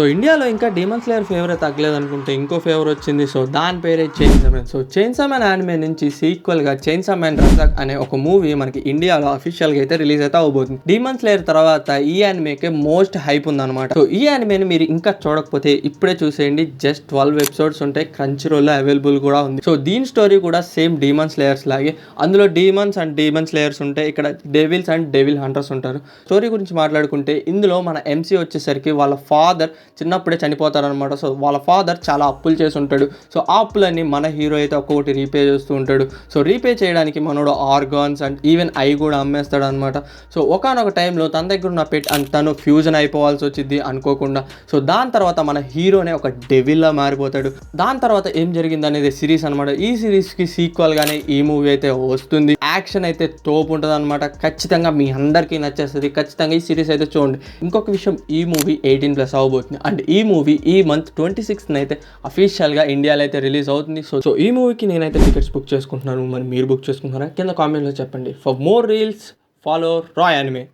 So ఇండియాలో ఇంకా demon slayer favour తగ్గలేదు అనుకుంటే ఇంకో ఫేవర్ వచ్చింది. సో దాని పేరే చైన్సా మ్యాన్. సో చైన్సా మ్యాన్ యానిమే నుంచి సీక్వెల్గా చైన్సా మ్యాన్ రజాక్ అనే ఒక మూవీ మనకి ఇండియాలో అఫీషియల్గా అయితే రిలీజ్ అయితే అవబోతుంది. డీమన్ స్లేయర్ తర్వాత ఈ యానిమేకి మోస్ట్ హైప్ ఉందన్నమాట. సో ఈ యానిమేని మీరు ఇంకా చూడకపోతే ఇప్పుడే చూసేయండి. జస్ట్ 12 ఎపిసోడ్స్ ఉంటాయి. క్రంచీరోల్లో అవైలబుల్ కూడా ఉంది. సో దీని స్టోరీ కూడా సేమ్ డీమన్ స్లేయర్స్ లాగే. అందులో డీమన్స్ అండ్ డీమన్ స్లేయర్స్ ఉంటాయి. ఇక్కడ డెవిల్స్ అండ్ డెవిల్ హంటర్స్ ఉంటారు. స్టోరీ గురించి మాట్లాడుకుంటే ఇందులో మన ఎంసీ వచ్చేసరికి వాళ్ళ ఫాదర్ చిన్నప్పుడే చనిపోతారనమాట. సో వాళ్ళ ఫాదర్ చాలా అప్పులు చేసి ఉంటాడు. సో ఆ అప్పులన్నీ మన హీరో అయితే ఒక్కొక్కటి రీపే చేస్తూ ఉంటాడు. సో రీపే చేయడానికి మనోడు ఆర్గాన్స్ అండ్ ఈవెన్ ఐ కూడా అమ్మేస్తాడు అనమాట. సో ఒకానొక టైంలో తన దగ్గర ఉన్న పెట్ అండ్ తను ఫ్యూజన్ అయిపోవాల్సి వచ్చింది అనుకోకుండా. సో దాని తర్వాత మన హీరోనే ఒక డెవిల్లా మారిపోతాడు. దాని తర్వాత ఏం జరిగింది అనేది సిరీస్ అనమాట. ఈ సిరీస్కి సీక్వెల్గానే ఈ మూవీ అయితే వస్తుంది. యాక్షన్ అయితే తోపు ఉంటుంది అనమాట. ఖచ్చితంగా మీ అందరికీ నచ్చేస్తుంది. ఖచ్చితంగా ఈ సిరీస్ అయితే చూడండి. ఇంకొక విషయం, ఈ మూవీ 18+ అవ్వబోతుంది. అండ్ ఈ మూవీ ఈ మంత్ 26th అయితే అఫీషియల్గా ఇండియాలో అయితే రిలీజ్ అవుతుంది. సో ఈ మూవీకి నేనైతే టికెట్స్ బుక్ చేసుకుంటున్నాను. మరి మీరు బుక్ చేసుకుంటున్నారా? కింద కామెంట్లో చెప్పండి. ఫర్ మోర్ రీల్స్ ఫాలో రా యానిమే.